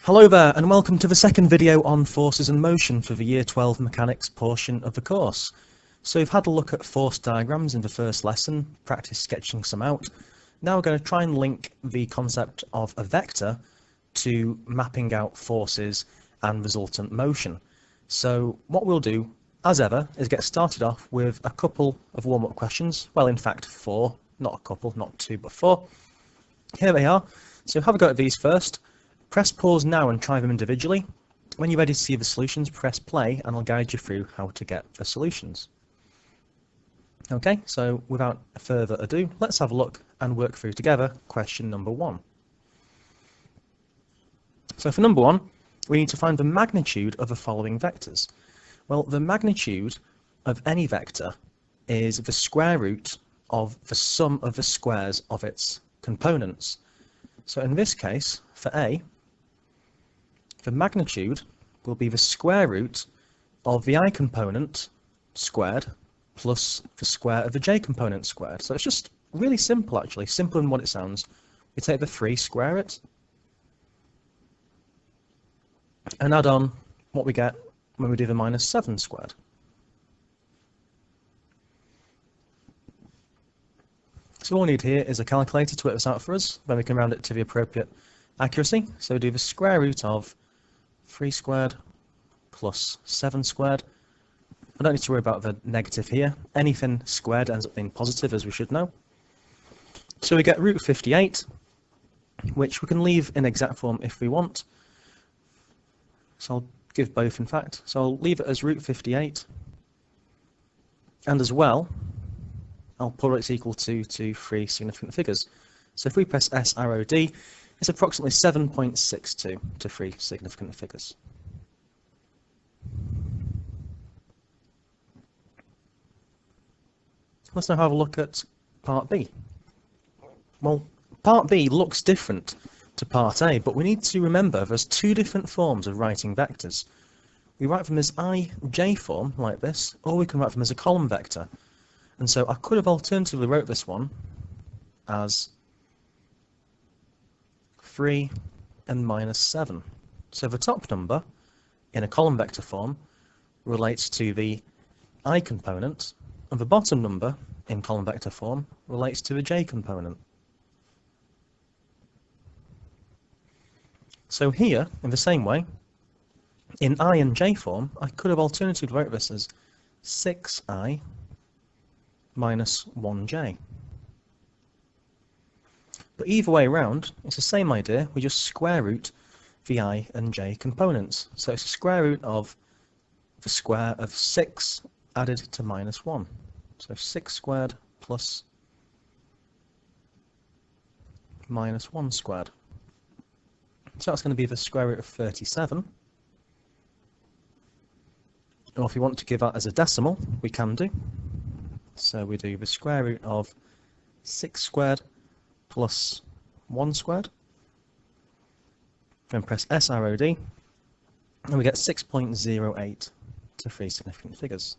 Hello there and welcome to the second video on forces and motion for the Year 12 mechanics portion of the course. So we've had a look at force diagrams in the first lesson, practice sketching some out. Now we're going to try and link the concept of a vector to mapping out forces and resultant motion. So what we'll do, as ever, is get started off with a couple of warm-up questions. Well, in fact, 4, not a couple, not 2, but 4. Here they are. So have a go at these first. Press pause now and try them individually. When you're ready to see the solutions, press play and I'll guide you through how to get the solutions. Okay, so without further ado, let's have a look and work through together question number 1. So for number 1, we need to find the magnitude of the following vectors. Well, the magnitude of any vector is the square root of the sum of the squares of its components. So in this case, for A, the magnitude will be the square root of the I component squared plus the square of the j component squared. So it's just really simple actually, simpler than what it sounds. We take the 3, square it, and add on what we get when we do the minus 7 squared. So all we need here is a calculator to work this out for us, then we can round it to the appropriate accuracy. So we do the square root of 3 squared plus 7 squared. I don't need to worry about the negative here. Anything squared ends up being positive, as we should know. So we get root 58, which we can leave in exact form if we want. So I'll give both, in fact. So I'll leave it as root 58. And as well, I'll put it's equal to 3 significant figures. So if we press S arrow D, it's approximately 7.62 to 3 significant figures. Let's now have a look at part B. Well, part B looks different to part A, but we need to remember there's 2 different forms of writing vectors. We write them as ij form, like this, or we can write them as a column vector. And so I could have alternatively wrote this one as 3 and minus 7. So the top number in a column vector form relates to the I component, and the bottom number in column vector form relates to the j component. So here, in the same way, in I and j form, I could have alternatively wrote this as 6i minus 1j. But either way around, it's the same idea, we just square root the I and j components. So it's the square root of the square of 6 added to minus 1. So 6 squared plus minus 1 squared. So that's going to be the square root of 37. Or if you want to give that as a decimal, we can do. So we do the square root of 6 squared plus 1 squared. Then press S arrow D, and we get 6.08 to 3 significant figures.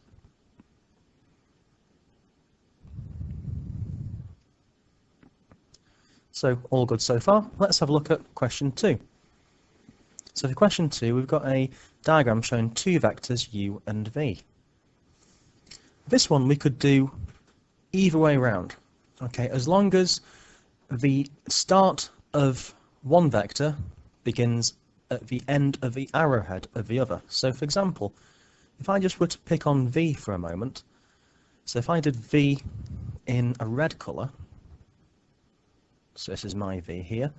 So all good so far. Let's have a look at question 2. So for question 2, we've got a diagram showing 2 vectors u and v. This one we could do either way around, okay, as long as the start of one vector begins at the end of the arrowhead of the other. So for example, if I just were to pick on v for a moment, so if I did v in a red colour, so this is my v here,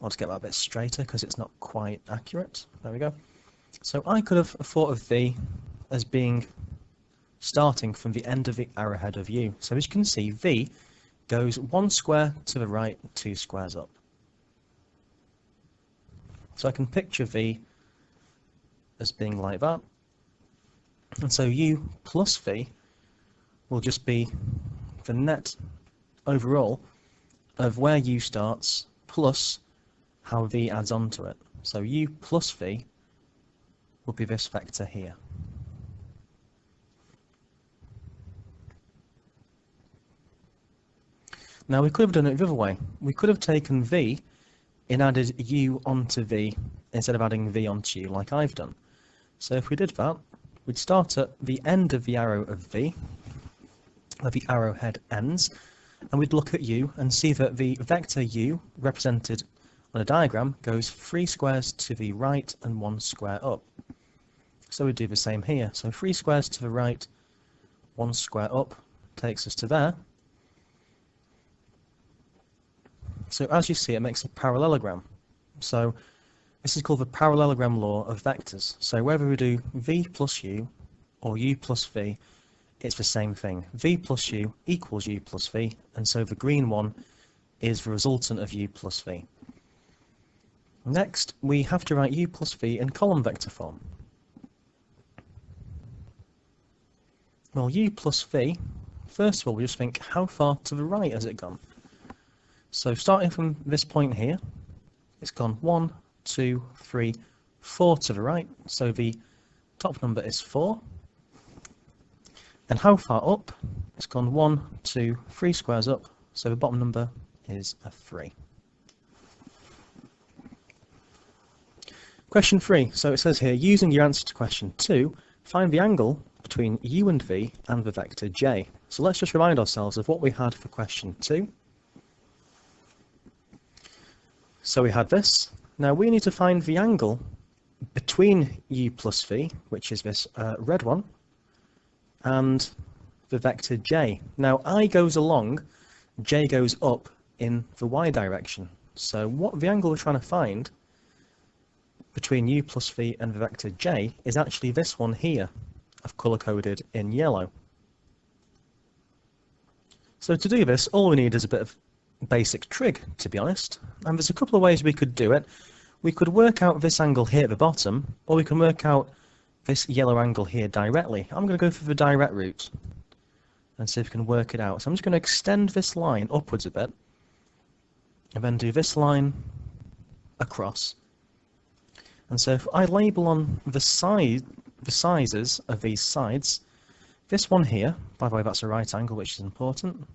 I'll just get that a bit straighter because it's not quite accurate, there we go. So I could have thought of v as being starting from the end of the arrowhead of u. So as you can see, v goes 1 square to the right, 2 squares up. So I can picture v as being like that. And so u plus v will just be the net overall of where u starts plus how v adds on to it. So u plus v will be this vector here. Now we could have done it the other way. We could have taken v it added u onto v instead of adding v onto u like I've done. So if we did that, we'd start at the end of the arrow of v, where the arrowhead ends, and we'd look at u and see that the vector u represented on a diagram goes 3 squares to the right and 1 square up. So we do the same here. So 3 squares to the right, 1 square up takes us to there. So as you see, it makes a parallelogram. So this is called the parallelogram law of vectors. So whether we do v plus u or u plus v, it's the same thing. V plus u equals u plus v, and so the green one is the resultant of u plus v. Next, we have to write u plus v in column vector form. Well, u plus v, first of all, we just think, how far to the right has it gone? So starting from this point here, it's gone 1, 2, 3, 4 to the right, so the top number is 4. And how far up? It's gone 1, 2, 3 squares up, so the bottom number is a 3. Question 3. So it says here, using your answer to question 2, find the angle between u and v and the vector j. So let's just remind ourselves of what we had for question 2. So we had this. Now we need to find the angle between u plus v, which is this red one, and the vector j. Now I goes along, j goes up in the y direction. So what the angle we're trying to find between u plus v and the vector j is actually this one here. I've colour-coded in yellow. So to do this, all we need is a bit of basic trig, to be honest. And there's a couple of ways we could do it. We could work out this angle here at the bottom, or we can work out this yellow angle here directly. I'm going to go for the direct route and see if we can work it out. So I'm just going to extend this line upwards a bit, and then do this line across. And so if I label on the sizes of these sides, this one here, by the way, that's a right angle, which is important.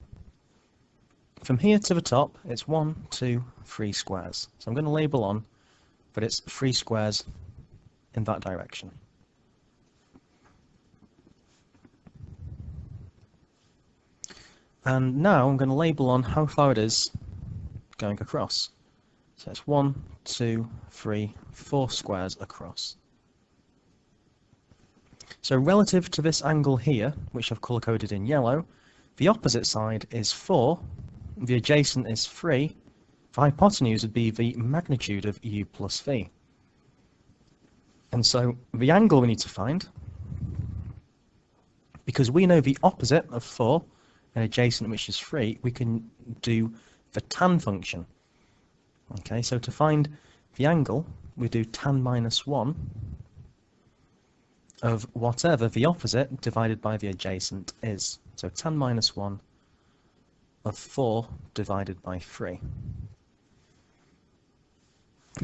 From here to the top, it's 1, 2, 3 squares. So I'm going to label on that it's 3 squares in that direction. And now I'm going to label on how far it is going across. So it's 1, 2, 3, 4 squares across. So relative to this angle here, which I've colour-coded in yellow, the opposite side is 4, the adjacent is 3, the hypotenuse would be the magnitude of u plus v. And so the angle we need to find, because we know the opposite of 4 and adjacent, which is 3, we can do the tan function. Okay, so to find the angle, we do tan minus 1 of whatever the opposite divided by the adjacent is. So tan minus 1 of 4 divided by 3.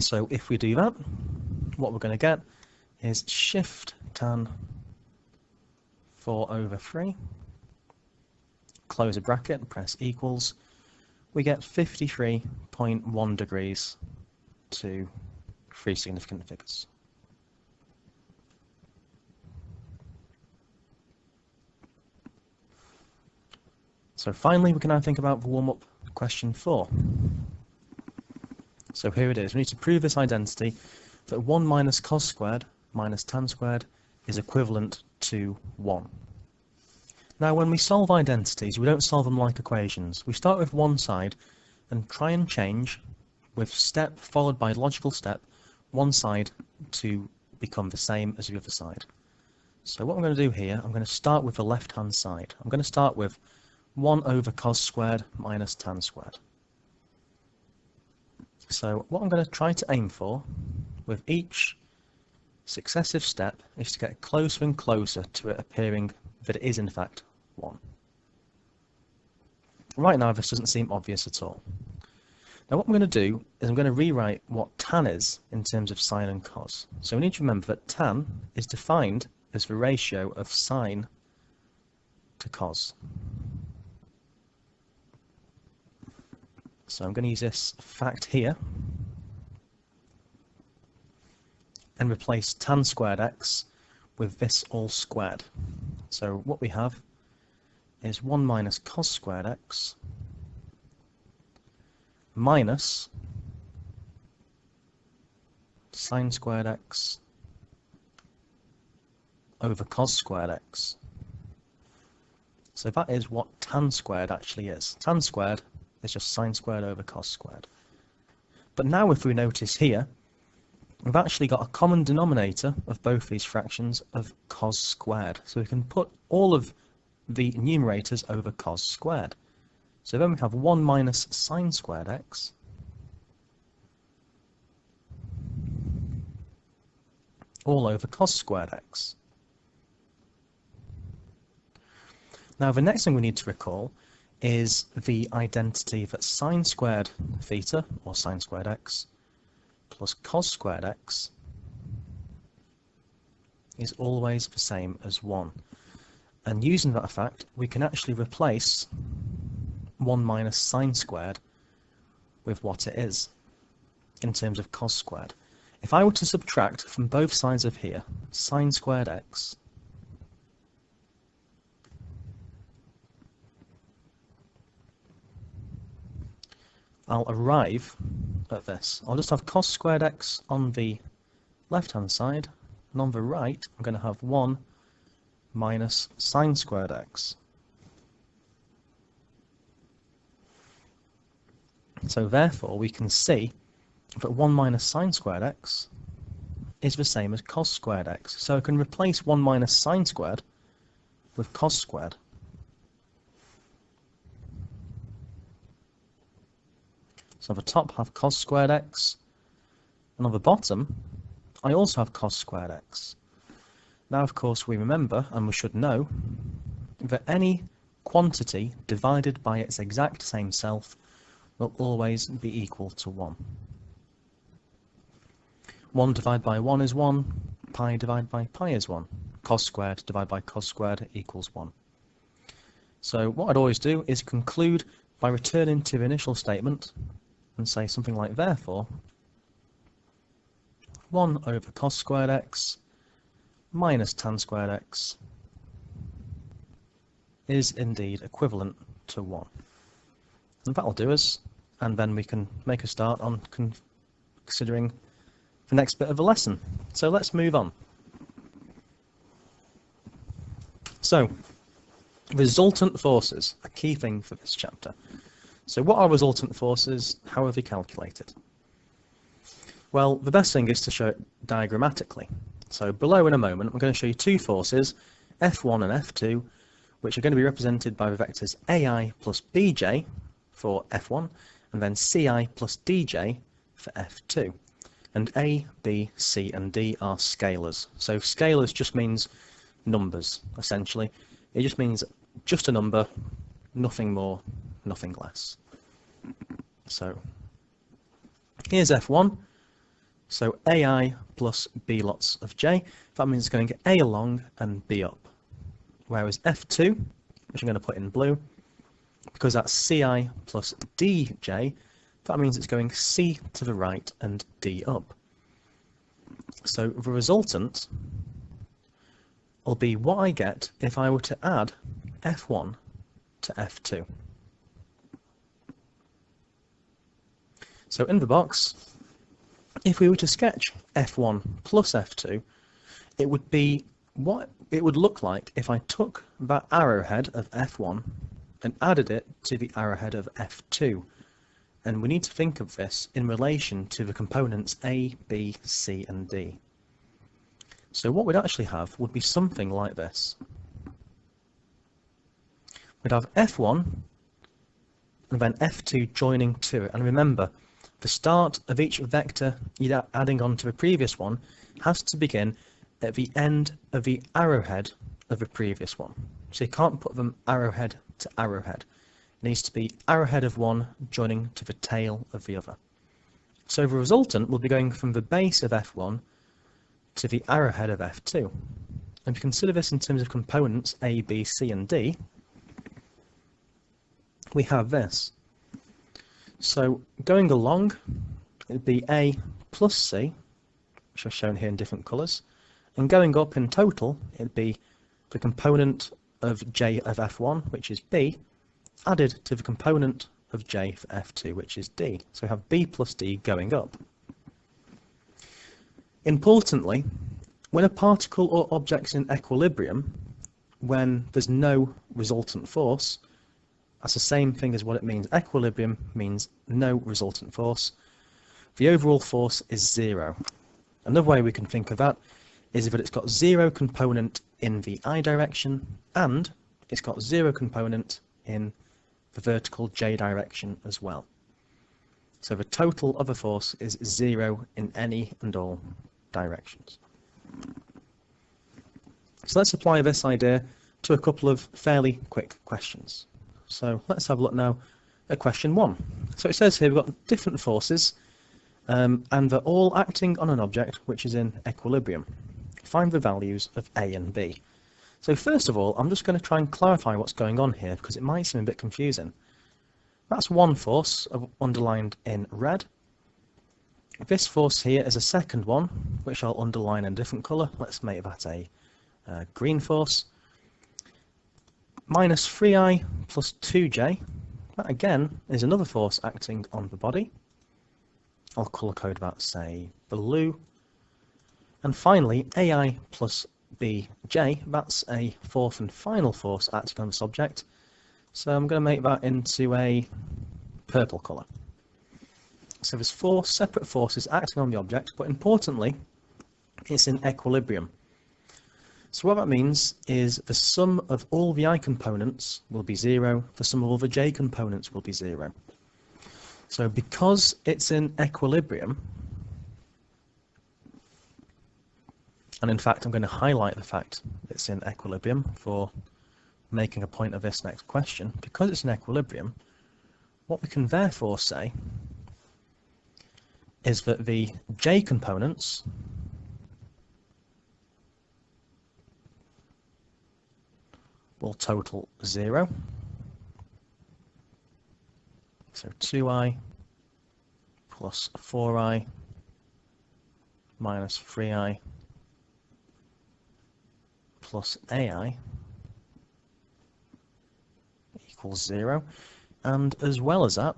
So if we do that, what we're going to get is shift tan 4 over 3, close a bracket, press equals, we get 53.1 degrees to 3 significant figures. So finally, we can now think about the warm-up question 4. So here it is. We need to prove this identity that 1 minus cos squared minus tan squared is equivalent to 1. Now, when we solve identities, we don't solve them like equations. We start with one side and try and change, with step followed by logical step, one side to become the same as the other side. So what I'm going to do here, I'm going to start with the left-hand side. I'm going to start with 1 over cos squared minus tan squared. So what I'm going to try to aim for with each successive step is to get closer and closer to it appearing that it is in fact 1. Right now this doesn't seem obvious at all. Now what I'm going to do is I'm going to rewrite what tan is in terms of sine and cos. So we need to remember that tan is defined as the ratio of sine to cos. So I'm going to use this fact here and replace tan squared x with this all squared. So what we have is 1 minus cos squared x minus sine squared x over cos squared x. So that is what tan squared actually is. Tan squared is just sine squared over cos squared. But now if we notice here, we've actually got a common denominator of both these fractions of cos squared. So we can put all of the numerators over cos squared. So then we have 1 minus sine squared x all over cos squared x. Now the next thing we need to recall is the identity that sine squared theta, or sine squared x, plus cos squared x is always the same as 1. And using that fact, we can actually replace 1 minus sine squared with what it is in terms of cos squared. If I were to subtract from both sides of here sine squared x I'll arrive at this. I'll just have cos squared x on the left hand side, and on the right I'm going to have 1 minus sine squared x. So therefore we can see that 1 minus sine squared x is the same as cos squared x. So I can replace 1 minus sine squared with cos squared. So on the top I have cos squared x, and on the bottom I also have cos squared x. Now of course we remember, and we should know, that any quantity divided by its exact same self will always be equal to 1. 1 divided by 1 is 1, pi divided by pi is 1. Cos squared divided by cos squared equals 1. So what I'd always do is conclude by returning to the initial statement and say something like, therefore 1 over cos squared x minus tan squared x is indeed equivalent to 1. And that'll do us, and then we can make a start on considering the next bit of the lesson. So let's move on. So, resultant forces, a key thing for this chapter. So what are resultant forces? How are they calculated? Well, the best thing is to show it diagrammatically. So below in a moment, I'm going to show you two forces, F1 and F2, which are going to be represented by the vectors AI plus BJ for F1, and then CI plus DJ for F2. And A, B, C, and D are scalars. So scalars just means numbers, essentially. It just means just a number, nothing more, nothing less. So here's F1. So AI plus B lots of J. That means it's going A along and B up. Whereas F2, which I'm going to put in blue, because that's CI plus DJ, that means it's going C to the right and D up. So the resultant will be what I get if I were to add F1 to F2. So in the box, if we were to sketch F1 plus F2, it would be what it would look like if I took that arrowhead of F1 and added it to the arrowhead of F2. And we need to think of this in relation to the components A, B, C, and D. So what we'd actually have would be something like this. We'd have F1 and then F2 joining to it. And remember, the start of each vector you're adding on to the previous one has to begin at the end of the arrowhead of the previous one. So you can't put them arrowhead to arrowhead. It needs to be arrowhead of one joining to the tail of the other. So the resultant will be going from the base of F1 to the arrowhead of F2. And if you consider this in terms of components A, B, C, and D, we have this. So going along, it would be A plus C which are shown here in different colours. And going up in total, it'd be the component of j of f1, which is b, added to the component of j for f2, which is d. So we have b plus d going up. Importantly, when a particle or object's in equilibrium, when there's no resultant force, that's the same thing as what it means. Equilibrium means no resultant force. The overall force is 0. Another way we can think of that is that it's got 0 component in the I direction and it's got 0 component in the vertical j direction as well. So the total of a force is 0 in any and all directions. So let's apply this idea to a couple of fairly quick questions. So let's have a look now at question 1. So it says here we've got different forces and they're all acting on an object which is in equilibrium. Find the values of A and B. So first of all, I'm just going to try and clarify what's going on here because it might seem a bit confusing. That's one force underlined in red. This force here is a second one, which I'll underline in a different colour. Let's make that a green force. Minus 3i plus 2j. That again is another force acting on the body. I'll colour code that, say, blue. And finally, ai plus bj, that's a fourth and final force acting on this object. So I'm going to make that into a purple colour. So there's 4 separate forces acting on the object, but importantly, it's in equilibrium. So what that means is the sum of all the I components will be 0, the sum of all the j components will be 0. So because it's in equilibrium, and in fact I'm going to highlight the fact it's in equilibrium for making a point of this next question, because it's in equilibrium, what we can therefore say is that the j components will total 0. So 2i plus 4i minus 3i plus ai equals 0. And as well as that,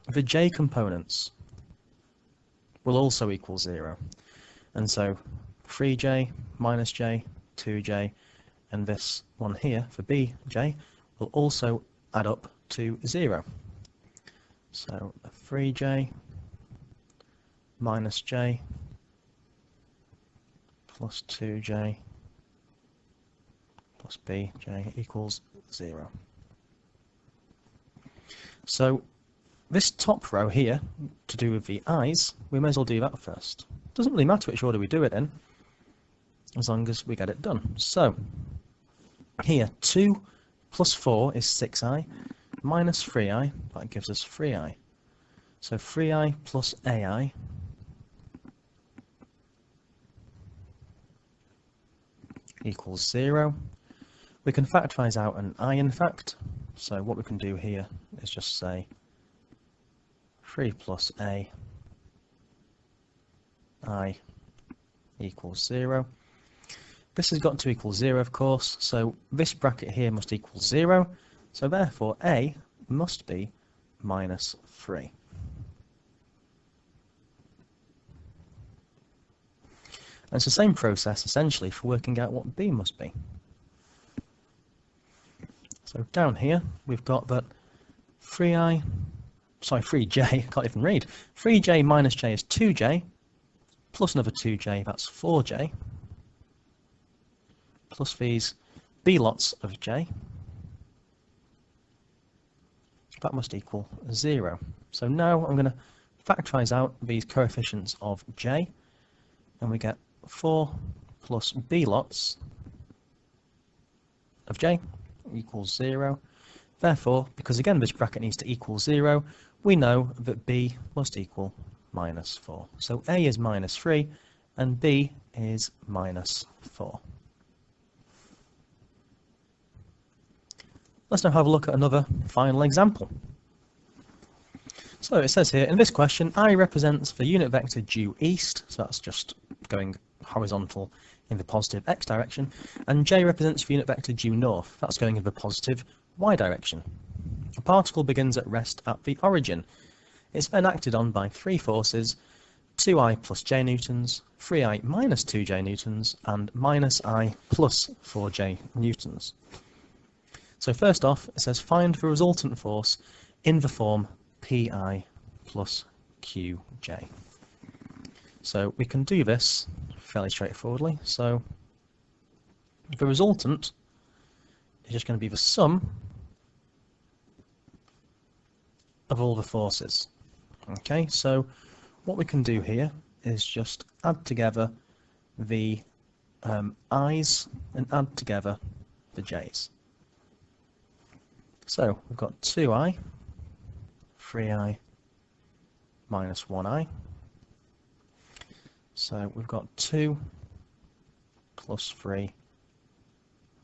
the j components will also equal 0. And so 3j minus j, 2j, and this one here for bj will also add up to 0. So 3j minus j plus 2j plus bj equals 0. So this top row here, to do with the i's, we may as well do that first. Doesn't really matter which order we do it in, as long as we get it done. So here, 2 plus 4 is 6i, minus 3i, that gives us 3i. So 3i plus ai equals 0. We can factorise out an I in fact, so what we can do here is just say 3 plus a I equals 0. This has got to equal 0, of course, so this bracket here must equal 0, so therefore a must be minus 3. And it's the same process, essentially, for working out what b must be. So down here, we've got that 3j, I can't even read. 3j minus j is 2j, plus another 2j, that's 4j, plus these b lots of j, that must equal 0. So now I'm going to factorise out these coefficients of j, and we get 4 plus b lots of j equals 0. Therefore, because again this bracket needs to equal 0, we know that b must equal minus 4. So a is minus 3 and b is minus 4. Let's now have a look at another final example. So it says here, in this question, I represents the unit vector due east, so that's just going horizontal in the positive x direction, and j represents the unit vector due north, that's going in the positive y direction. A particle begins at rest at the origin. It's then acted on by three forces: 2i plus j newtons, 3i minus 2j newtons, and minus I plus 4j newtons. So first off, it says find the resultant force in the form pi plus qj. So we can do this fairly straightforwardly. So the resultant is just going to be the sum of all the forces. Okay, so what we can do here is just add together the i's and add together the j's. So we've got 2i, 3i minus 1i. So we've got 2 plus 3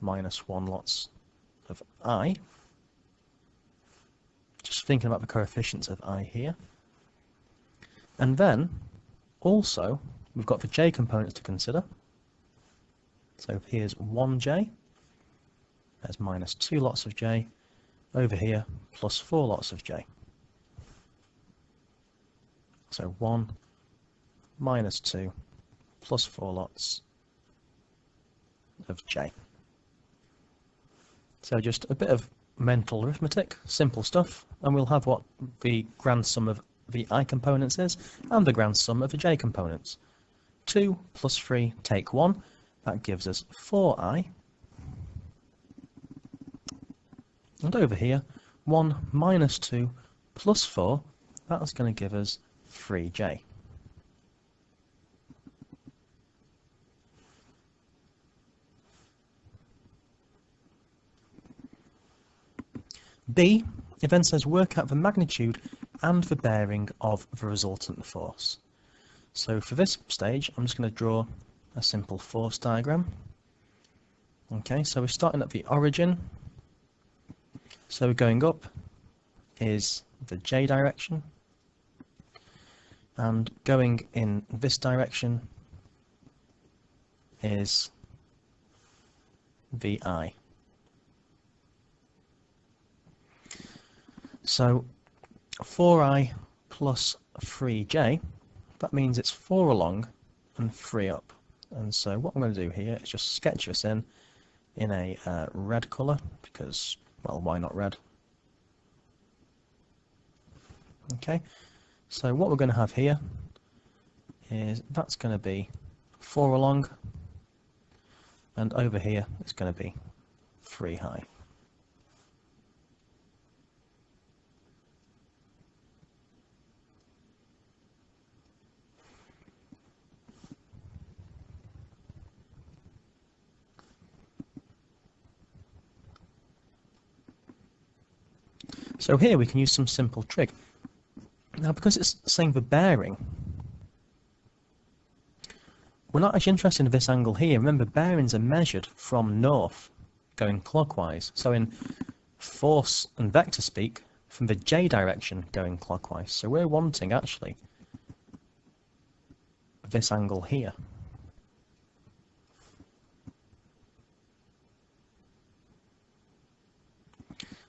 minus 1 lots of I. Just thinking about the coefficients of I here. And then also we've got the j components to consider. So here's 1j, there's minus 2 lots of j, over here plus 4 lots of j. So 1 minus 2 plus 4 lots of j. So just a bit of mental arithmetic, simple stuff, and we'll have what the grand sum of the I components is and the grand sum of the j components. 2 plus 3 take 1, that gives us 4i. And over here, 1 minus 2 plus 4, that's going to give us 3j. B, it then says work out the magnitude and the bearing of the resultant force. So for this stage, I'm just going to draw a simple force diagram. Okay, so we're starting at the origin. So going up is the j direction, and going in this direction is the I. So 4i plus 3j, that means it's 4 along and 3 up. And so what I'm going to do here is just sketch this in a red colour, because, well, why not red? Okay, so what we're going to have here is that's going to be 4 along, and over here it's going to be 3 high. So here we can use some simple trig. Now, because it's saying the bearing, we're not actually interested in this angle here. Remember, bearings are measured from north, going clockwise. So in force and vector speak, from the j direction going clockwise. So we're wanting actually this angle here.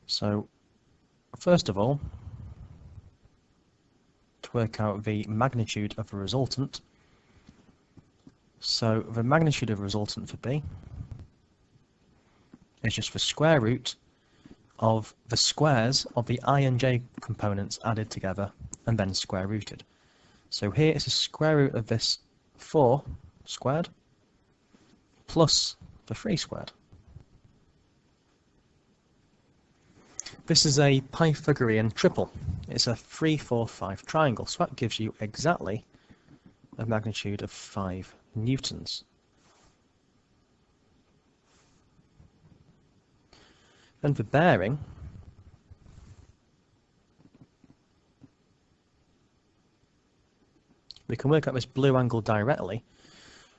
So first of all, to work out the magnitude of the resultant, so the magnitude of the resultant for B is just the square root of the squares of the I and j components added together and then square rooted. So here is the square root of this 4 squared plus the 3 squared. This is a Pythagorean triple. It's a 3, 4, 5 triangle, so that gives you exactly a magnitude of 5 newtons. And the bearing, we can work out this blue angle directly.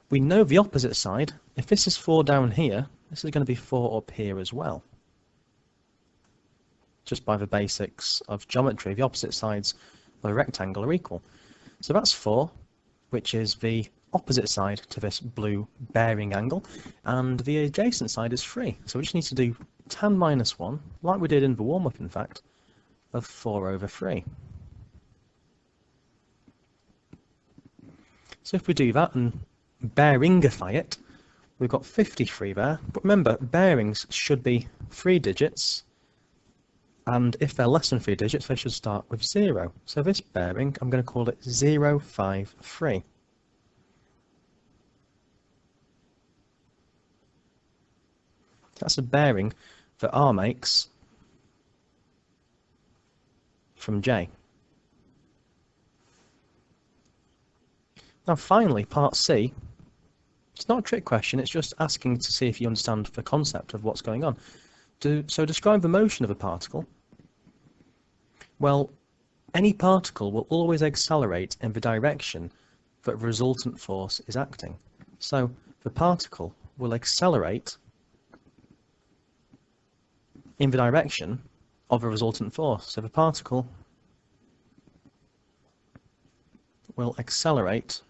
We know the opposite side. If this is 4 down here, this is going to be 4 up here as well. Just by the basics of geometry, the opposite sides of a rectangle are equal. So that's 4, which is the opposite side to this blue bearing angle, and the adjacent side is 3. So we just need to do tan minus 1, like we did in the warm-up in fact, of 4 over 3. So if we do that and bearingify it, we've got 53 there, but remember, bearings should be 3 digits, and if they're less than 3 digits, they should start with 0. So this bearing, I'm going to call it 053. That's a bearing that R makes from J. Now finally, part C. It's not a trick question, it's just asking to see if you understand the concept of what's going on. So describe the motion of a particle. Well, any particle will always accelerate in the direction that the resultant force is acting. So the particle will accelerate in the direction of a resultant force. So the particle will accelerate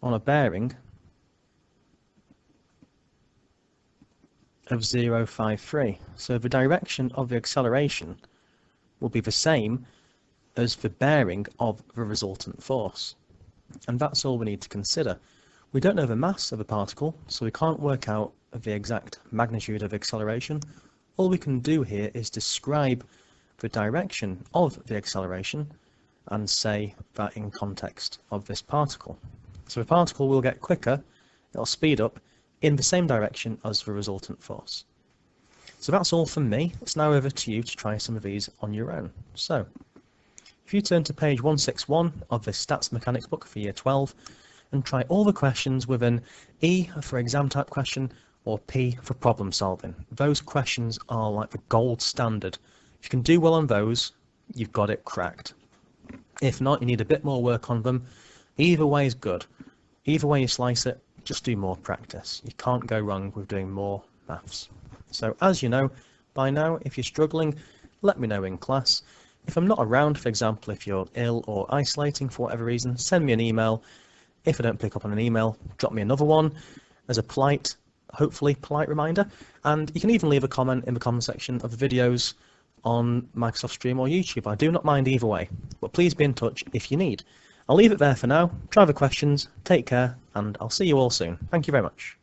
on a bearing of 053. So the direction of the acceleration will be the same as the bearing of the resultant force. And that's all we need to consider. We don't know the mass of a particle, so we can't work out the exact magnitude of acceleration. All we can do here is describe the direction of the acceleration and say that in context of this particle. So the particle will get quicker, it'll speed up in the same direction as the resultant force. So that's all from me. It's now over to you to try some of these on your own. So if you turn to page 161 of the Stats Mechanics book for year 12 and try all the questions with an E for exam type question or P for problem solving. Those questions are like the gold standard. If you can do well on those, you've got it cracked. If not, you need a bit more work on them. Either way is good. Either way you slice it, just do more practice. You can't go wrong with doing more maths. So as you know, by now, if you're struggling, let me know in class. If I'm not around, for example, if you're ill or isolating for whatever reason, send me an email. If I don't pick up on an email, drop me another one as a polite, hopefully polite reminder. And you can even leave a comment in the comment section of the videos on Microsoft Stream or YouTube. I do not mind either way, but please be in touch if you need. I'll leave it there for now. Try the questions, take care, and I'll see you all soon. Thank you very much.